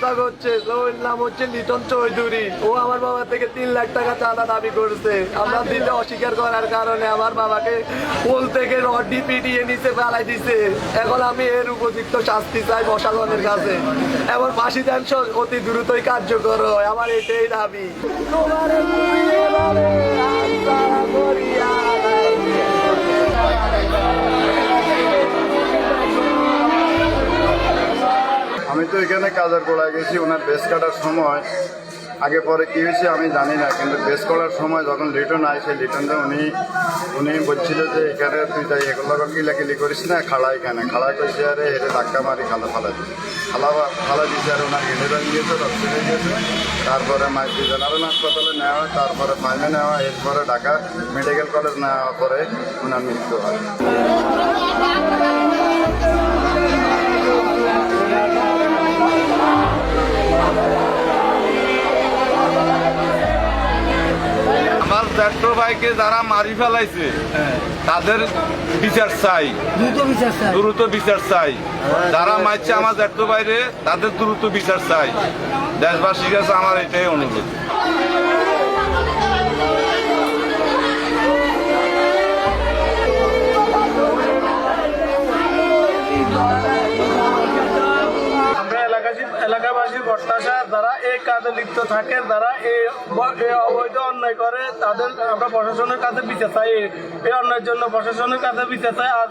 হত্যা করছে। ওর নাম হচ্ছে লিটন চৌধুরী। ও আমার বাবা থেকে 3 লাখ টাকা চাঁদা দাবি করছে। আমরা দিতে অস্বীকার করার কারণে আমার বাবাকে পোল থেকে রডি পিটিয়ে নিচে ফেলাই দিছে। এখন আমি এর উপযুক্ত শাস্তি চাই প্রশাসনের কাছে, এবং ফাঁসি দেন অতি দ্রুতই কার্যকর হয়। আমার এটাই দাবি। আমি তো এখানে কাজের গোড়ায় গেছি। ওনার বেশ কাটার সময় আগে পরে কী হয়েছে আমি জানি না, কিন্তু বেশ করার সময় যখন লিটন আয় সেই লিটনটা উনি বলছিল যে এখানে তুই তাই এগুলো কিলাকিলি করিস না, খাড়া এখানে খাড়া করছে, আরে হেঁটে ধাক্কা মারি ফালা দিচ্ছে, ফালা দিচ্ছে। আর ওনার হেঁটে ভেঙে গিয়েছে, রক্ত হয়ে গেছে। তারপরে মাইতি জেনারেল হাসপাতালে নেওয়া হয়, তারপরে ফাইমে নেওয়া, এরপরে ঢাকা মেডিকেল কলেজ নেওয়ার পরে ওনার মৃত্যু হয়। আমার জ্যেষ্ঠ ভাইকে যারা মারি ফেলাইছে তাদের বিচার চাই, দ্রুত বিচার চাই। যারা মারছে আমার জ্যেষ্ঠ ভাইরে তাদের দ্রুত বিচার চাই। দেশবাসীর কাছে আমার এটাই অনুরোধ। এলাকাবাসীর প্রত্যাশা, যারা এই কাজে লিপ্ত থাকে, যারা এই অবৈধ অন্যায় করে, তাদের আমরা প্রশাসনের কাছে বিচার চাই। এই অন্যায়ের জন্য প্রশাসনের কাছে বিচার চাই। আর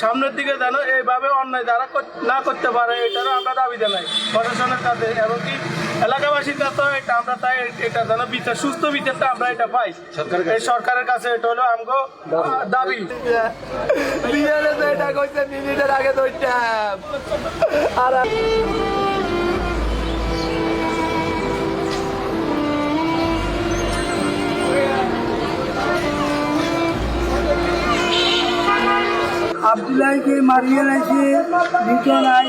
সামনের দিকে যেন এইভাবে অন্যায় যারা না করতে পারে এটারও আমরা দাবি জানাই প্রশাসনের কাছে, এবং কি এলাকাবাসীর কাছে এটা আমরা চাই, এটা যেন বিচার, সুস্থ বিচারটা আমরা এটা পাই এই সরকারের কাছে। এটা হলো আমগো দাবি। এটা কইছে মিনিটের আগে দুইটা আর আবদুল্লাহকে মারিয়ে লাইছে, লিটন আয়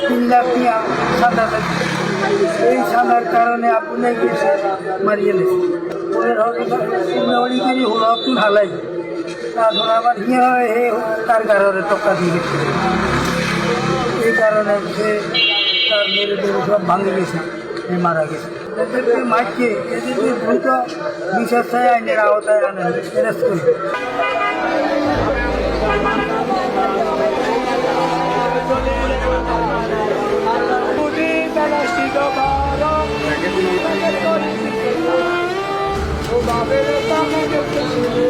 3 লাখ টিয়া সাদা লাগছে। এই সাদার কারণে আবদুল্লাহকে মারিয়ে লাইছে। ওদের হলি হল হালাই, তারপর আবার ইয়ে হয় তার কারণে টক্কা দিয়ে গেছে। এই কারণে সে তার মেরে দেবে সব ভাঙে গেছে, মারা গেছে। এদেরকে মারছে, এদেরকে দ্রুত বিচার চাই, আইনের আওতায় আনেন, অ্যারেস্ট করে। Baby,